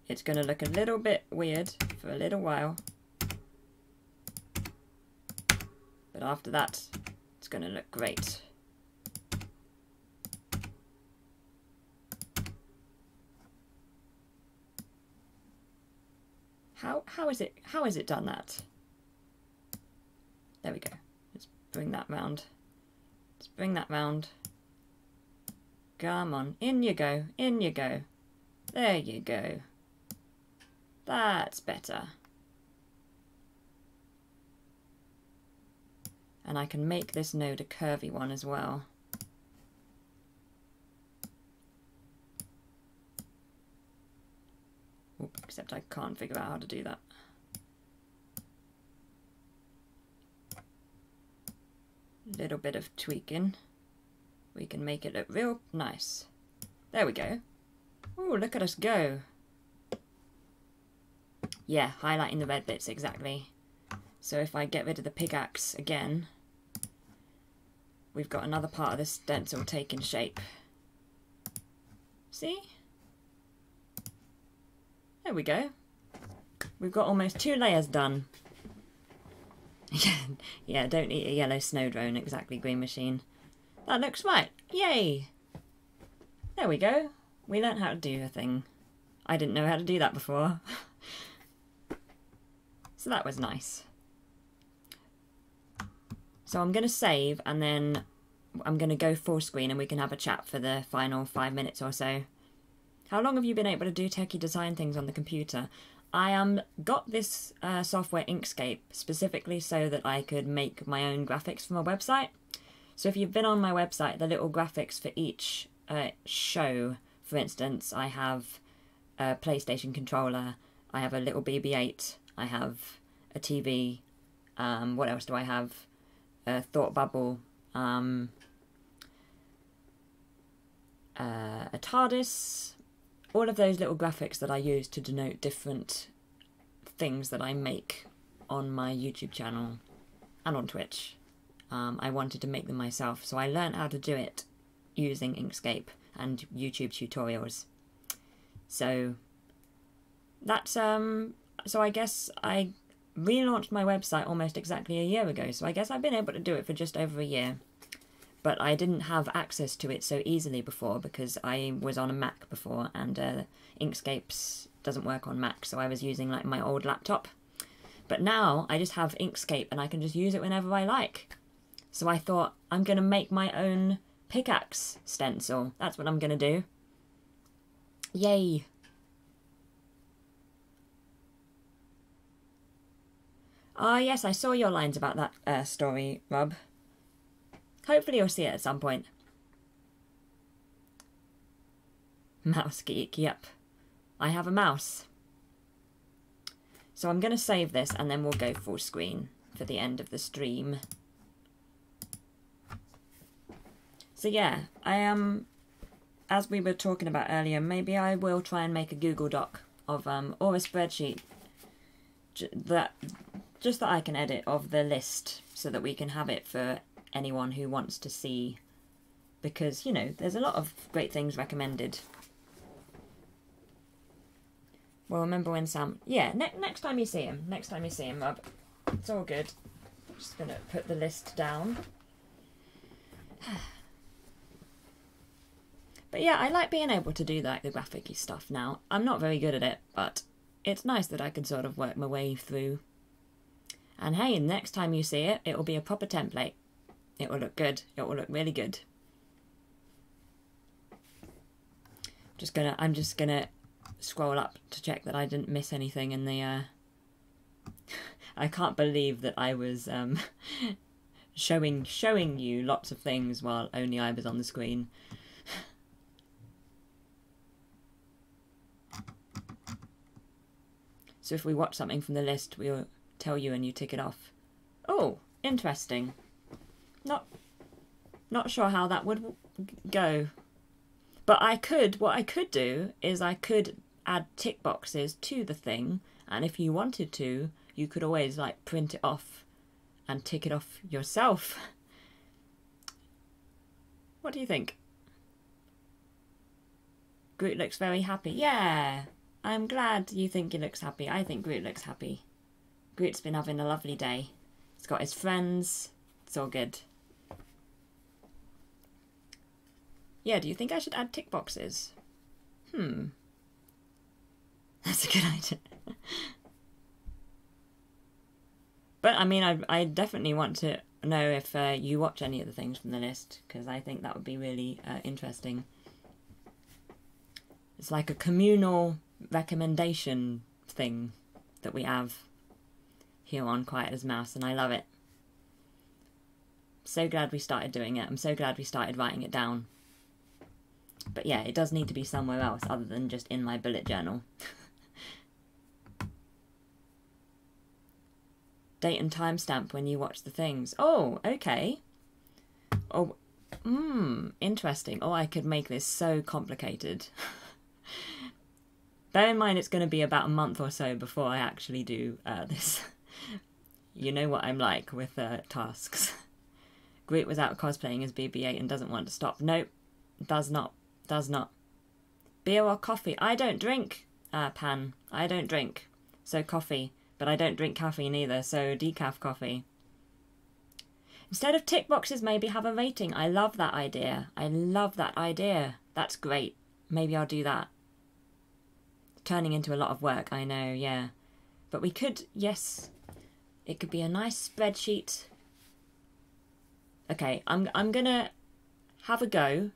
It's going to look a little bit weird for a little while. But after that, it's going to look great. How is it done that? There we go. Let's bring that round. Let's bring that round. Come on, in you go, in you go. There you go. That's better. And I can make this node a curvy one as well. Oop, except I can't figure out how to do that. Little bit of tweaking. We can make it look real nice. There we go. Ooh, look at us go. Yeah, highlighting the red bits exactly. So if I get rid of the pickaxe again, we've got another part of the stencil taking shape. See? There we go. We've got almost 2 layers done. Yeah, don't eat a yellow snow drone, exactly, Green Machine. That looks right. Yay! There we go. We learnt how to do a thing. I didn't know how to do that before. So that was nice. So I'm going to save and then I'm going to go full screen and we can have a chat for the final 5 minutes or so. How long have you been able to do techie design things on the computer? I got this software Inkscape specifically so that I could make my own graphics for my website. So if you've been on my website, the little graphics for each show, for instance, I have a PlayStation controller, I have a little BB-8, I have a TV, what else do I have? A thought bubble, a TARDIS, all of those little graphics that I use to denote different things that I make on my YouTube channel and on Twitch. I wanted to make them myself, so I learned how to do it using Inkscape and YouTube tutorials. So that's so I guess I relaunched my website almost exactly a year ago, so I guess I've been able to do it for just over a year. But I didn't have access to it so easily before because I was on a Mac before and Inkscape doesn't work on Mac, so I was using like my old laptop. But now I just have Inkscape and I can just use it whenever I like. So I thought I'm going to make my own pickaxe stencil. That's what I'm going to do. Yay! Ah, yes, I saw your lines about that story, Rob. Hopefully you'll see it at some point. Mouse geek, yep. I have a mouse. So I'm going to save this and then we'll go full screen for the end of the stream. So yeah, I am, as we were talking about earlier, maybe I will try and make a Google Doc of, or a spreadsheet that I can edit of the list so that we can have it for anyone who wants to see, because, you know, there's a lot of great things recommended. Well, remember when Sam... Yeah, next time you see him. Next time you see him, Rob. It's all good. Just going to put the list down. But yeah, I like being able to do like the graphic-y stuff now. I'm not very good at it, but it's nice that I can sort of work my way through. And hey, next time you see it, it will be a proper template. It will look good. It will look really good. I'm just gonna scroll up to check that I didn't miss anything in the I can't believe that I was showing you lots of things while only I was on the screen. So if we watch something from the list, we'll tell you and you tick it off. Oh, interesting. Not sure how that would go. But what I could do is I could add tick boxes to the thing, and if you wanted to, you could always like print it off and tick it off yourself. What do you think? Groot looks very happy. Yeah, I'm glad you think he looks happy. I think Groot looks happy. Groot's been having a lovely day. He's got his friends. It's all good. Yeah, do you think I should add tick boxes? That's a good idea. But, I mean, I definitely want to know if you watch any of the things from the list, because I think that would be really interesting. It's like a communal recommendation thing that we have here on Quiet as Mouse, and I love it. So glad we started doing it. I'm so glad we started writing it down. But yeah, it does need to be somewhere else other than just in my bullet journal. Date and timestamp when you watch the things. Oh, okay. Oh, interesting. Oh, I could make this so complicated. Bear in mind it's going to be about a month or so before I actually do this. You know what I'm like with tasks. Groot was out cosplaying as BB-8 and doesn't want to stop. Nope, does not. Does not. Beer or coffee? I don't drink, Pan. I don't drink. So coffee. But I don't drink caffeine either, so decaf coffee. Instead of tick boxes, maybe have a rating. I love that idea. I love that idea. That's great. Maybe I'll do that. Turning into a lot of work, I know, yeah. But we could, yes. It could be a nice spreadsheet. Okay, I'm gonna have a go.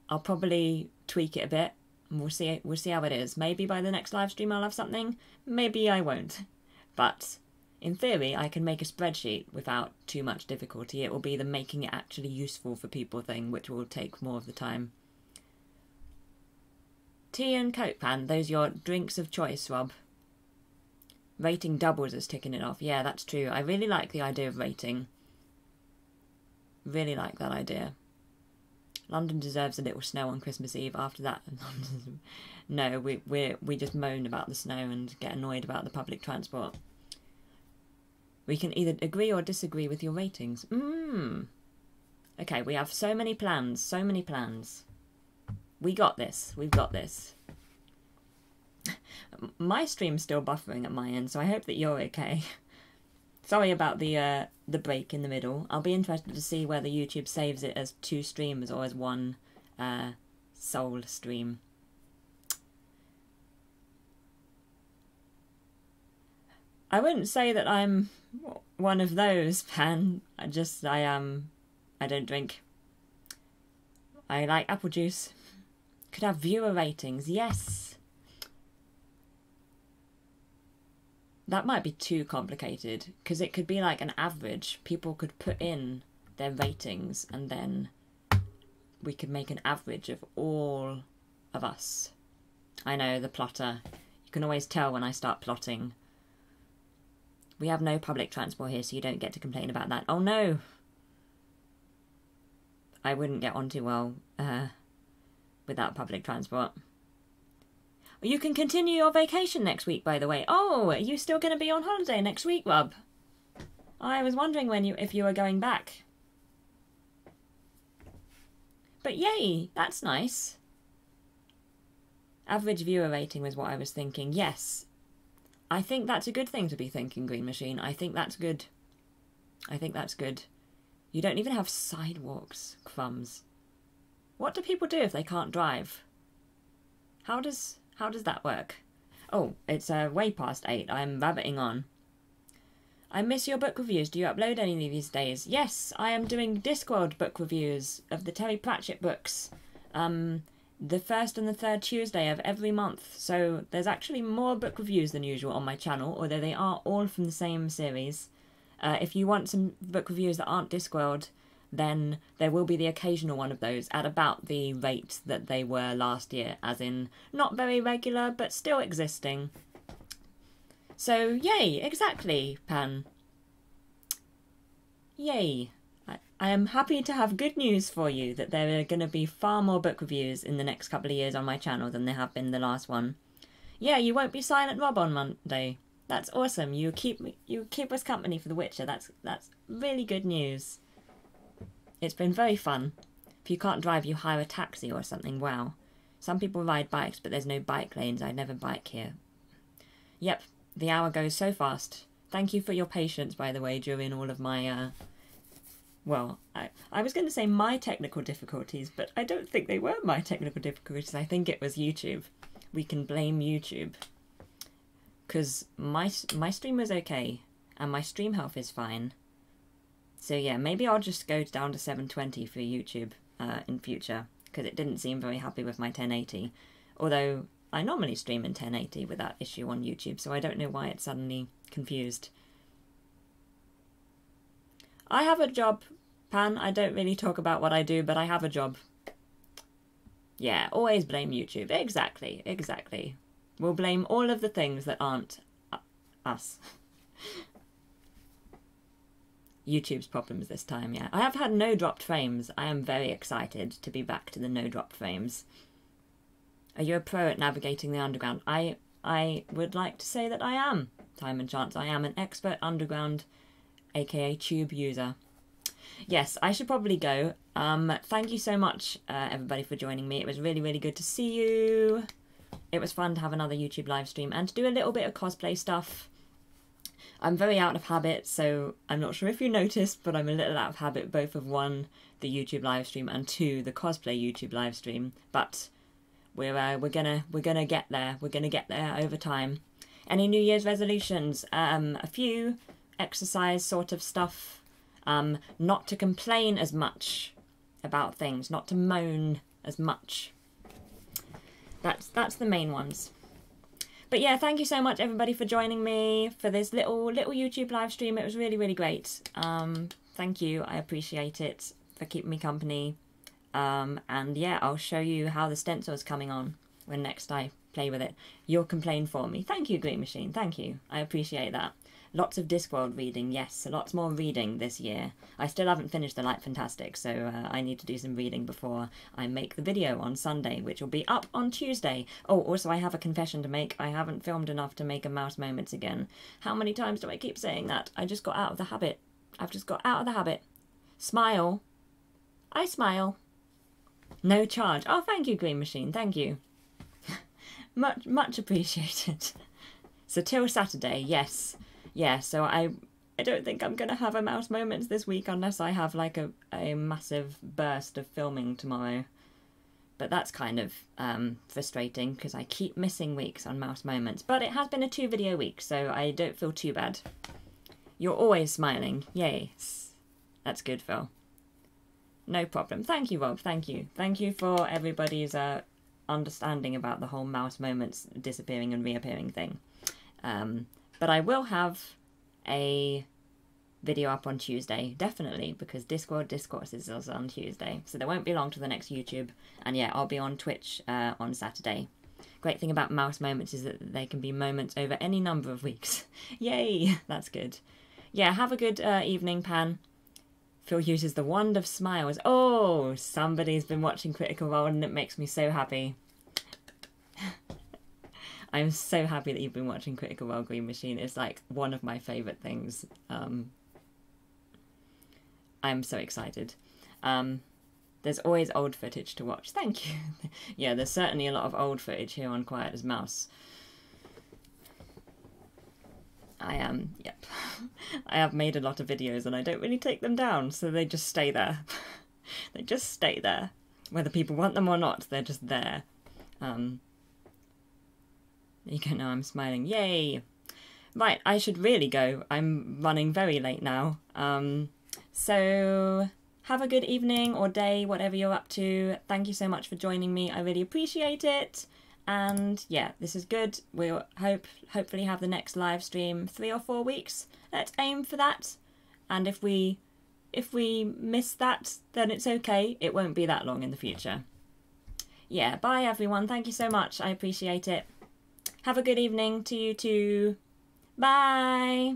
I'll probably tweak it a bit, and we'll see how it is. Maybe by the next live stream I'll have something. Maybe I won't. But in theory, I can make a spreadsheet without too much difficulty. It will be the making it actually useful for people thing, which will take more of the time. Tea and Coke, Pan. Those are your drinks of choice, Rob. Rating doubles as ticking it off. Yeah, that's true. I really like the idea of rating. Really like that idea. London deserves a little snow on Christmas Eve. After that, no, we just moan about the snow and get annoyed about the public transport. We can either agree or disagree with your ratings. Okay, we have so many plans. So many plans. We got this. We've got this. My stream's still buffering at my end, so I hope that you're okay. Sorry about the break in the middle. I'll be interested to see whether YouTube saves it as 2 streams or as 1 sole stream. I wouldn't say that I'm one of those, Pan. I don't drink. I like apple juice. Could have viewer ratings, yes. That might be too complicated, because it could be like an average. People could put in their ratings and then we could make an average of all of us. I know, the plotter. You can always tell when I start plotting. We have no public transport here, so you don't get to complain about that. Oh no! I wouldn't get on too well without public transport. You can continue your vacation next week, by the way. Oh, are you still going to be on holiday next week, Rob? I was wondering if you were going back. But yay, that's nice. Average viewer rating was what I was thinking. Yes. I think that's a good thing to be thinking, Green Machine. I think that's good. I think that's good. You don't even have sidewalks, crumbs. What do people do if they can't drive? How does that work? Oh, it's way past 8. I'm rabbiting on. I miss your book reviews. Do you upload any these days? Yes, I am doing Discworld book reviews of the Terry Pratchett books. The first and the third Tuesday of every month. So there's actually more book reviews than usual on my channel, although they are all from the same series. If you want some book reviews that aren't Discworld, then there will be the occasional one of those at about the rate that they were last year, as in not very regular, but still existing. So, yay, exactly, Pan. Yay. I am happy to have good news for you that there are going to be far more book reviews in the next couple of years on my channel than there have been the last one. Yeah, you won't be Silent Rob on Monday. That's awesome. You keep us company for The Witcher. That's really good news. It's been very fun. If you can't drive, you hire a taxi or something. Wow. Some people ride bikes, but there's no bike lanes. I never bike here. Yep, the hour goes so fast. Thank you for your patience, by the way, during all of my, well, I was going to say my technical difficulties, but I don't think they were my technical difficulties. I think it was YouTube. We can blame YouTube. Because my stream was okay, and my stream health is fine. So yeah, maybe I'll just go down to 720 for YouTube in future, because it didn't seem very happy with my 1080. Although I normally stream in 1080 without issue on YouTube, so I don't know why it's suddenly confused. I have a job, Pan. I don't really talk about what I do, but I have a job. Yeah, always blame YouTube. Exactly, exactly. We'll blame all of the things that aren't us. YouTube's problems this time, yeah. I have had no dropped frames. I am very excited to be back to the no dropped frames. Are you a pro at navigating the underground? I would like to say that I am. Time and chance. I am an expert underground, aka tube user. Yes, I should probably go. Thank you so much, everybody, for joining me. It was really, really good to see you. It was fun to have another YouTube live stream and to do a little bit of cosplay stuff. I'm very out of habit, so I'm not sure if you noticed, but I'm a little out of habit both of one, the YouTube live stream, and two, the cosplay YouTube live stream. But we're gonna get there. We're gonna get there over time. Any New Year's resolutions? A few exercise sort of stuff. Not to complain as much about things, not to moan as much. That's the main ones. But yeah, thank you so much everybody for joining me for this little YouTube live stream. It was really, really great. Thank you. I appreciate it for keeping me company. And yeah, I'll show you how the stencil is coming on when next I play with it. You'll complain for me. Thank you, Green Machine. Thank you. I appreciate that. Lots of Discworld reading, yes. Lots more reading this year. I still haven't finished The Light Fantastic, so I need to do some reading before I make the video on Sunday, which will be up on Tuesday. Oh, also I have a confession to make. I haven't filmed enough to make a Mouse Moments again. How many times do I keep saying that? I just got out of the habit. I've just got out of the habit. Smile. I smile. No charge. Oh, thank you, Green Machine. Thank you. much appreciated. So till Saturday, yes. Yeah, so I don't think I'm going to have a Mouse Moments this week unless I have like a massive burst of filming tomorrow. But that's kind of frustrating because I keep missing weeks on Mouse Moments. But it has been a 2-video week, so I don't feel too bad. You're always smiling. Yay. That's good, Phil. No problem. Thank you, Rob. Thank you. Thank you for everybody's understanding about the whole Mouse Moments disappearing and reappearing thing. But I will have a video up on Tuesday, definitely, because Discord Discourses is on Tuesday. So there won't be long to the next YouTube. And yeah, I'll be on Twitch on Saturday. Great thing about Mouse Moments is that they can be moments over any number of weeks. Yay! That's good. Yeah, have a good evening, Pan. Phil uses the wand of smiles. Oh, somebody's been watching Critical Role and it makes me so happy. I'm so happy that you've been watching Critical Role, Green Machine. It's like one of my favourite things. I'm so excited. There's always old footage to watch. Thank you. Yeah, there's certainly a lot of old footage here on Quiet as Mouse. Yep. I have made a lot of videos and I don't really take them down, so they just stay there. They just stay there. Whether people want them or not, they're just there. There you go, now I'm smiling. Yay! Right, I should really go. I'm running very late now. So have a good evening or day, whatever you're up to. Thank you so much for joining me. I really appreciate it. And yeah, this is good. We'll hopefully have the next live stream 3 or 4 weeks. Let's aim for that. And if we miss that, then it's okay. It won't be that long in the future. Yeah, bye everyone. Thank you so much. I appreciate it. Have a good evening to you too. Bye.